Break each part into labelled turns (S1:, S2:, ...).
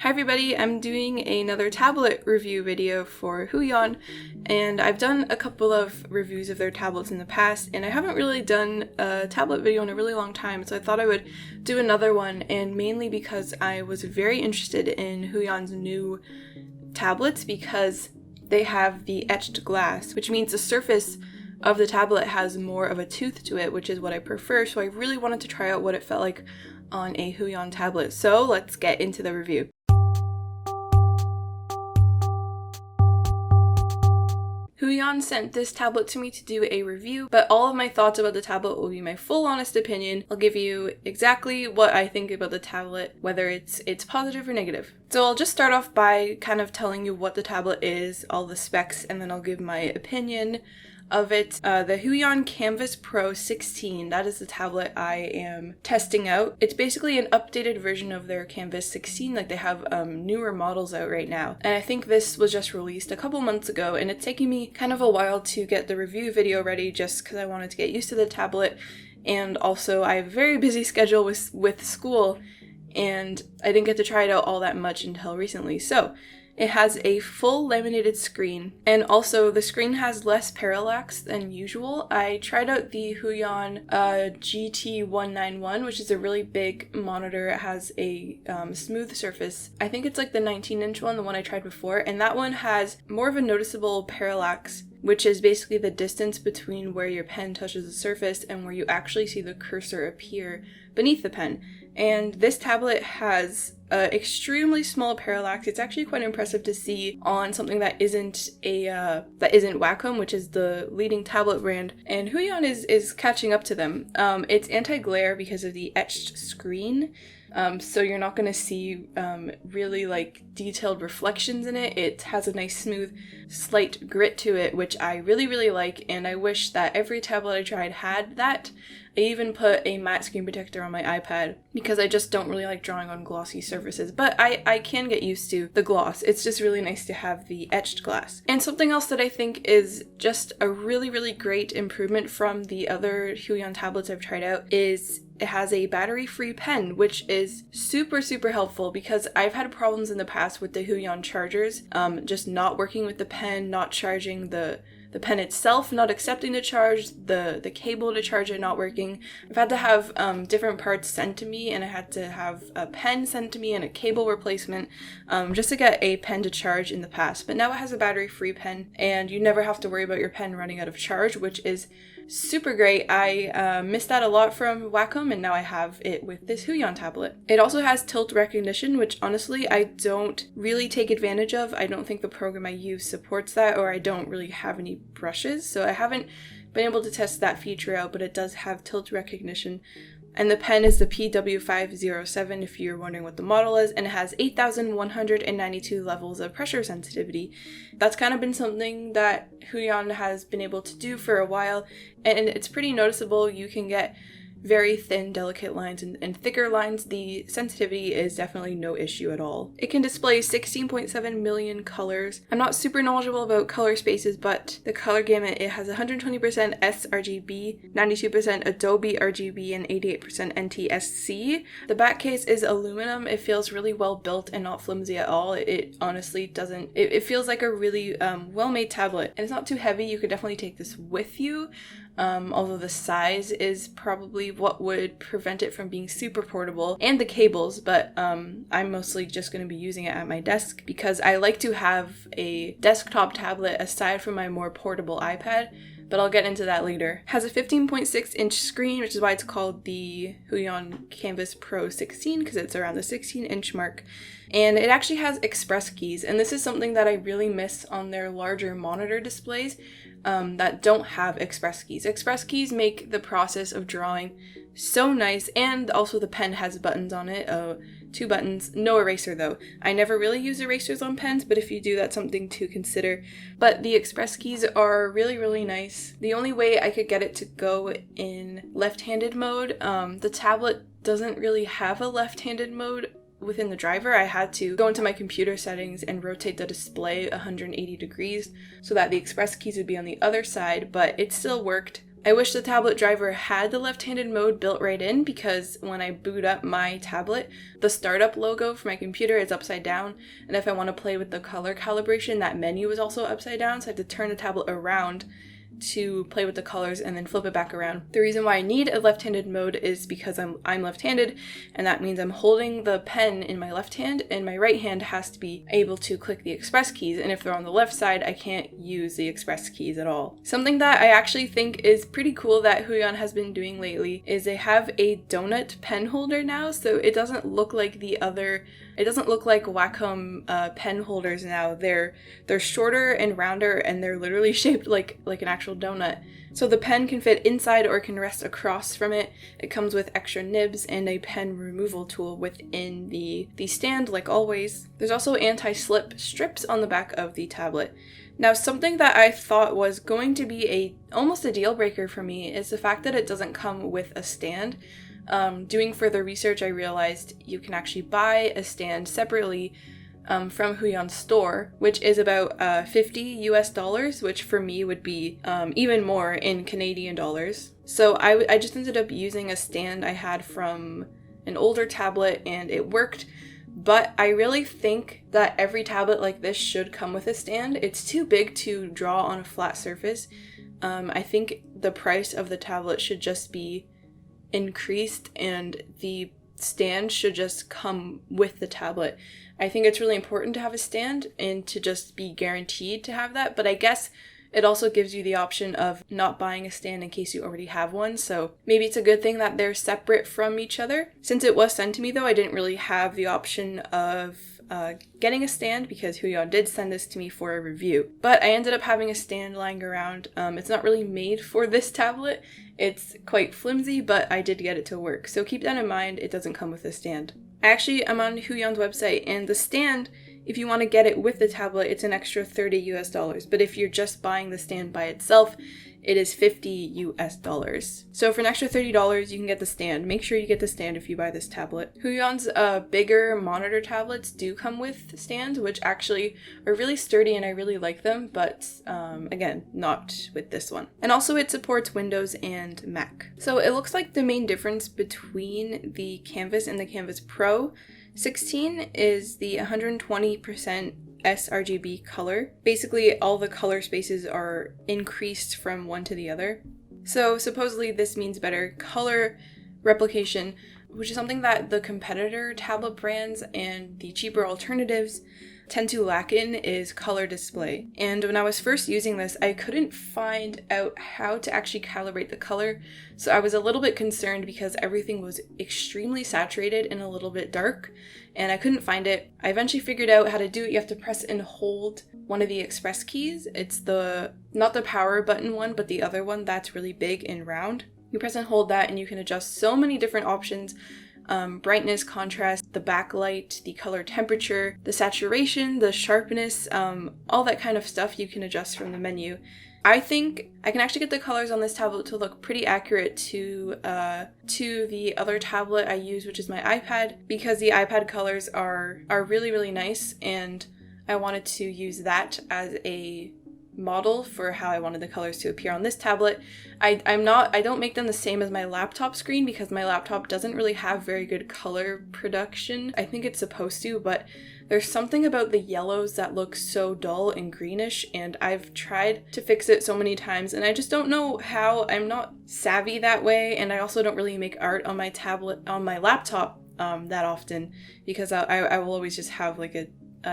S1: Hi everybody, I'm doing another tablet review video for Huion, and I've done a couple of reviews of their tablets in the past, and I haven't really done a tablet video in a really long time, so I thought I would do another one, and mainly because I was very interested in Huion's new tablets because they have the etched glass, which means the surface of the tablet has more of a tooth to it, which is what I prefer, so I really wanted to try out what it felt like on a Huion tablet. So let's get into the review. Huion sent this tablet to me to do a review, but all of my thoughts about the tablet will be my full honest opinion. I'll give you exactly what I think about the tablet, whether it's positive or negative. So I'll just start off by kind of telling you what the tablet is, all the specs, and then I'll give my opinion of it. The Huion Kamvas Pro 16, that is the tablet I am testing out. It's basically an updated version of their Kamvas 16, like they have newer models out right now. And I think this was just released a couple months ago, and it's taking me kind of a while to get the review video ready just because I wanted to get used to the tablet. And also I have a very busy schedule with school, and I didn't get to try it out all that much until recently. So it has a full laminated screen, and also the screen has less parallax than usual. I tried out the Huion GT191, which is a really big monitor. It has a smooth surface. I think it's like the 19-inch one, the one I tried before, and that one has more of a noticeable parallax, which is basically the distance between where your pen touches the surface and where you actually see the cursor appear beneath the pen. And this tablet has extremely small parallax. It's actually quite impressive to see on something that isn't Wacom, which is the leading tablet brand. And Huion is catching up to them. It's anti-glare because of the etched screen. So you're not going to see really like detailed reflections in it. It has a nice smooth slight grit to it, which I really like, and I wish that every tablet I tried had that. I even put a matte screen protector on my iPad because I just don't really like drawing on glossy surfaces, but I can get used to the gloss. It's just really nice to have the etched glass. And something else that I think is just a really great improvement from the other Huion tablets I've tried out is it has a battery-free pen, which is super helpful because I've had problems in the past with the Huion chargers, just not working with the pen, not charging the pen itself, not accepting the charge, the cable to charge it not working. I've had to have different parts sent to me, and I had to have a pen sent to me and a cable replacement just to get a pen to charge in the past. But now it has a battery-free pen, and you never have to worry about your pen running out of charge, which is super great. I missed that a lot from Wacom, and now I have it with this Huion tablet. It also has tilt recognition, which honestly I don't really take advantage of. I don't think the program I use supports that, or I don't really have any brushes, so I haven't been able to test that feature out, but it does have tilt recognition. And the pen is the PW507 if you're wondering what the model is, and it has 8,192 levels of pressure sensitivity. That's kind of been something that Huion has been able to do for a while, and it's pretty noticeable. You can get very thin, delicate lines and thicker lines. The sensitivity is definitely no issue at all. It can display 16.7 million colors. I'm not super knowledgeable about color spaces, but the color gamut, it has 120% sRGB, 92% Adobe RGB, and 88% NTSC. The back case is aluminum. It feels really well built and not flimsy at all. It honestly doesn't, it feels like a really well-made tablet, and it's not too heavy. You could definitely take this with you. Although the size is probably what would prevent it from being super portable, and the cables, but I'm mostly just going to be using it at my desk because I like to have a desktop tablet aside from my more portable iPad, but I'll get into that later. It has a 15.6-inch screen, which is why it's called the Huion Kamvas Pro 16, because it's around the 16-inch mark. And it actually has express keys, and this is something that I really miss on their larger monitor displays that don't have express keys. Express keys make the process of drawing so nice, and also the pen has buttons on it, 2 buttons, no eraser though. I never really use erasers on pens, but if you do, that's something to consider. But the express keys are really nice. The only way I could get it to go in left-handed mode, the tablet doesn't really have a left-handed mode within the driver. I had to go into my computer settings and rotate the display 180 degrees so that the express keys would be on the other side, but it still worked I wish the tablet driver had the left-handed mode built right in, because when I boot up my tablet, the startup logo for my computer is upside down, and if I want to play with the color calibration, that menu is also upside down, so I have to turn the tablet around to play with the colors and then flip it back around. The reason why I need a left-handed mode is because I'm left-handed, and that means I'm holding the pen in my left hand, and my right hand has to be able to click the express keys, and if they're on the left side, I can't use the express keys at all. Something that I actually think is pretty cool that Huion has been doing lately is they have a donut pen holder now, so it doesn't look like it doesn't look like Wacom pen holders now. They're shorter and rounder, and they're literally shaped like an actual donut. So the pen can fit inside or can rest across from it. It comes with extra nibs and a pen removal tool within the stand, like always. There's also anti-slip strips on the back of the tablet. Now, something that I thought was going to be almost a deal breaker for me is the fact that it doesn't come with a stand. Doing further research, I realized you can actually buy a stand separately from Huion's store, which is about $50 US, which for me would be even more in Canadian dollars. So I just ended up using a stand I had from an older tablet, and it worked. But I really think that every tablet like this should come with a stand. It's too big to draw on a flat surface. I think the price of the tablet should just be increased, and the stand should just come with the tablet. I think it's really important to have a stand and to just be guaranteed to have that, but I guess it also gives you the option of not buying a stand in case you already have one, so maybe it's a good thing that they're separate from each other. Since it was sent to me though, I didn't really have the option of getting a stand because Huion did send this to me for a review. But I ended up having a stand lying around. It's not really made for this tablet. It's quite flimsy, but I did get it to work. So keep that in mind, it doesn't come with a stand. I'm on Huion's website, and the stand, if you want to get it with the tablet, it's an extra $30 US. But if you're just buying the stand by itself, it is $50 US. So for an extra $30, you can get the stand. Make sure you get the stand if you buy this tablet. Huion's bigger monitor tablets do come with stands, which actually are really sturdy and I really like them, but again, not with this one. And also it supports Windows and Mac. So it looks like the main difference between the Kamvas and the Kamvas Pro 16 is the 120% sRGB color. Basically, all the color spaces are increased from one to the other. So supposedly this means better color replication, which is something that the competitor tablet brands and the cheaper alternatives tend to lack in, is color display. And when I was first using this, I couldn't find out how to actually calibrate the color, so I was a little bit concerned because everything was extremely saturated and a little bit dark, and I couldn't find it. I eventually figured out how to do it. You have to press and hold one of the express keys. It's not the power button one, but the other one that's really big and round. You press and hold that and you can adjust so many different options. Brightness, contrast, the backlight, the color temperature, the saturation, the sharpness, all that kind of stuff you can adjust from the menu. I think I can actually get the colors on this tablet to look pretty accurate to the other tablet I use, which is my iPad, because the iPad colors are really, really nice, and I wanted to use that as a model for how I wanted the colors to appear on this tablet. I don't make them the same as my laptop screen because my laptop doesn't really have very good color production. I think it's supposed to, but there's something about the yellows that look so dull and greenish, and I've tried to fix it so many times and I just don't know how. I'm not savvy that way, and I also don't really make art on my laptop that often because I will always just have like a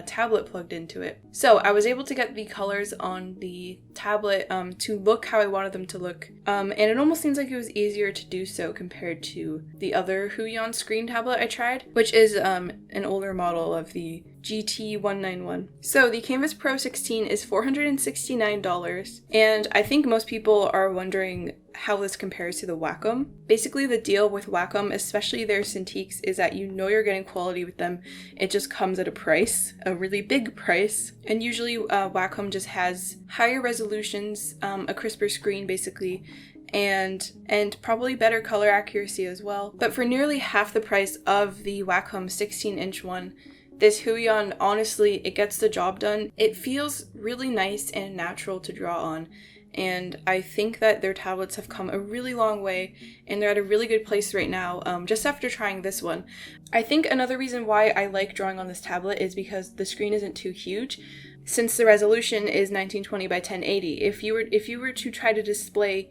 S1: tablet plugged into it. So I was able to get the colors on the tablet to look how I wanted them to look, and it almost seems like it was easier to do so compared to the other Huion screen tablet I tried, which is an older model of the GT191. So the Kamvas Pro 16 is $469, and I think most people are wondering how this compares to the Wacom. Basically, the deal with Wacom, especially their Cintiqs, is that you know you're getting quality with them. It just comes at a price, a really big price, and usually Wacom just has higher resolutions, a crisper screen basically, and probably better color accuracy as well. But for nearly half the price of the Wacom 16-inch one, this Huion, honestly, it gets the job done. It feels really nice and natural to draw on. and I think that their tablets have come a really long way, and they're at a really good place right now, just after trying this one. I think another reason why I like drawing on this tablet is because the screen isn't too huge, since the resolution is 1920 by 1080. If you were to try to display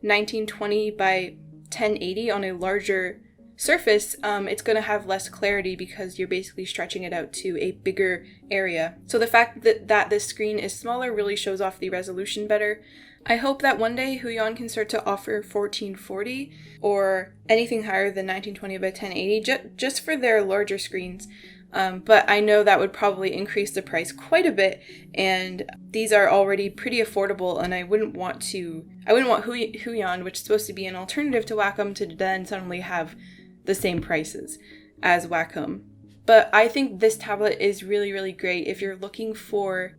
S1: 1920 by 1080 on a larger surface, it's going to have less clarity because you're basically stretching it out to a bigger area. So the fact that this screen is smaller really shows off the resolution better. I hope that one day Huion can start to offer 1440 or anything higher than 1920 by 1080 just for their larger screens. But I know that would probably increase the price quite a bit, and these are already pretty affordable, and I wouldn't want Huion, which is supposed to be an alternative to Wacom, to then suddenly have the same prices as Wacom. But I think this tablet is really, really great if you're looking for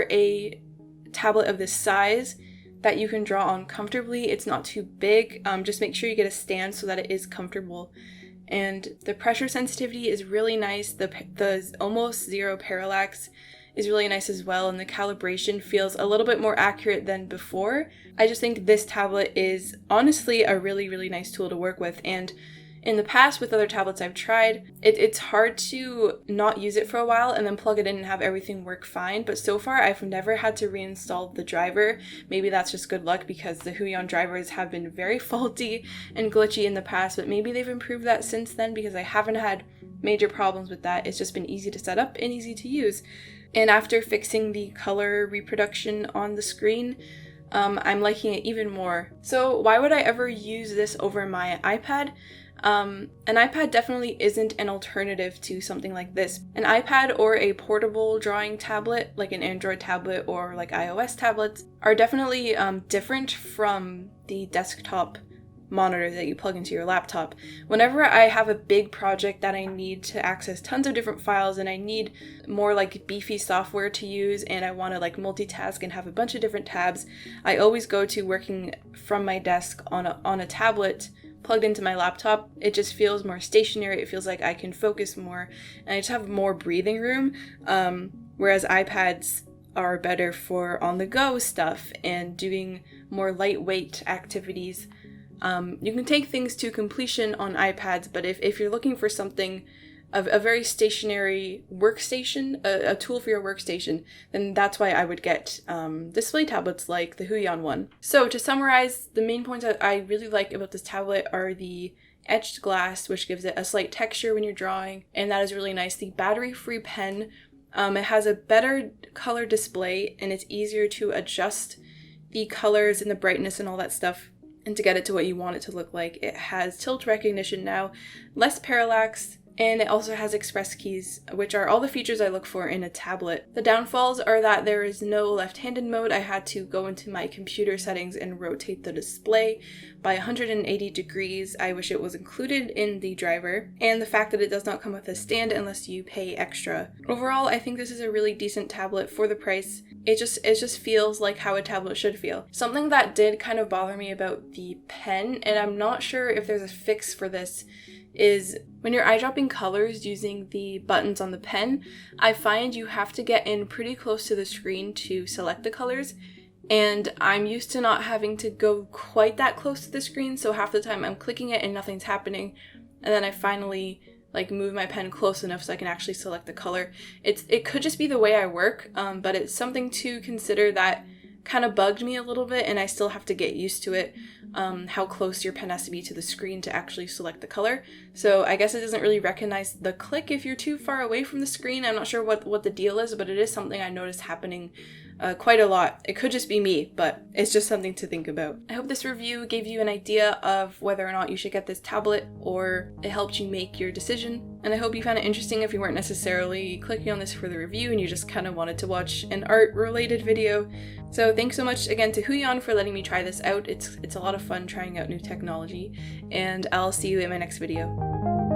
S1: a tablet of this size that you can draw on comfortably. It's not too big. Just make sure you get a stand so that it is comfortable. And the pressure sensitivity is really nice. The almost zero parallax is really nice as well, and the calibration feels a little bit more accurate than before. I just think this tablet is honestly a really, really nice tool to work with, and in the past with other tablets I've tried, it's hard to not use it for a while and then plug it in and have everything work fine, but so far I've never had to reinstall the driver. Maybe that's just good luck because the Huion drivers have been very faulty and glitchy in the past, but maybe they've improved that since then because I haven't had major problems with that. It's just been easy to set up and easy to use. And after fixing the color reproduction on the screen, I'm liking it even more. So why would I ever use this over my iPad? An iPad definitely isn't an alternative to something like this. An iPad or a portable drawing tablet, like an Android tablet or like iOS tablets, are definitely different from the desktop monitor that you plug into your laptop. Whenever I have a big project that I need to access tons of different files and I need more like beefy software to use and I want to like multitask and have a bunch of different tabs, I always go to working from my desk on a tablet plugged into my laptop. It just feels more stationary. It feels like I can focus more and I just have more breathing room, whereas iPads are better for on-the-go stuff and doing more lightweight activities. You can take things to completion on iPads, but if you're looking for something, a very stationary workstation, a tool for your workstation, then that's why I would get display tablets like the Huion one. So to summarize, the main points that I really like about this tablet are the etched glass, which gives it a slight texture when you're drawing, and that is really nice. The battery-free pen, it has a better color display, and it's easier to adjust the colors and the brightness and all that stuff, and to get it to what you want it to look like. It has tilt recognition now, less parallax, and it also has express keys, which are all the features I look for in a tablet. The downfalls are that there is no left-handed mode. I had to go into my computer settings and rotate the display by 180 degrees. I wish it was included in the driver. And the fact that it does not come with a stand unless you pay extra. Overall, I think this is a really decent tablet for the price. It just feels like how a tablet should feel. Something that did kind of bother me about the pen, and I'm not sure if there's a fix for this, is when you're eyedropping colors using the buttons on the pen, I find you have to get in pretty close to the screen to select the colors, and I'm used to not having to go quite that close to the screen, so half the time I'm clicking it and nothing's happening, and then I finally move my pen close enough so I can actually select the color. It could just be the way I work, but it's something to consider that kind of bugged me a little bit, and I still have to get used to it, how close your pen has to be to the screen to actually select the color. So I guess it doesn't really recognize the click if you're too far away from the screen. I'm not sure what the deal is, but it is something I noticed happening quite a lot. It could just be me, but it's just something to think about. I hope this review gave you an idea of whether or not you should get this tablet, or it helped you make your decision. And I hope you found it interesting if you weren't necessarily clicking on this for the review and you just kind of wanted to watch an art-related video. So thanks so much again to Huion for letting me try this out. It's a lot of fun trying out new technology, and I'll see you in my next video.